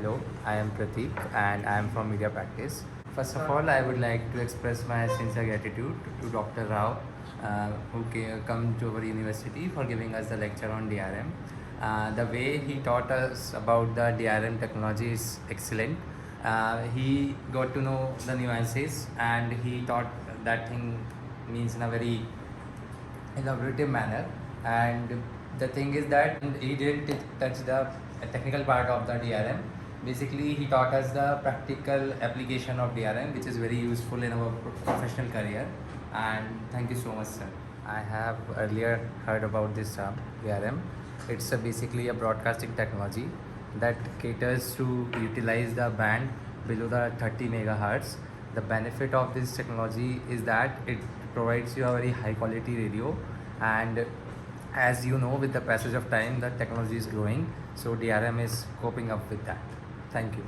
Hello, I am Prateek and I am from media practice. First of all, I would like to express my sincere gratitude to Dr. Rao who come to our university for giving us the lecture on DRM. The way he taught us about the DRM technology is excellent. He got to know the nuances and he taught that thing means in a very elaborative manner. And the thing is that he didn't touch the technical part of the DRM. Basically, he taught us the practical application of DRM, which is very useful in our professional career. And thank you so much, sir. I have earlier heard about this term, DRM. It's basically a broadcasting technology that caters to utilize the band below the 30 megahertz. The benefit of this technology is that it provides you a very high quality radio, and as you know, with the passage of time the technology is growing, so DRM is coping up with that. Thank you.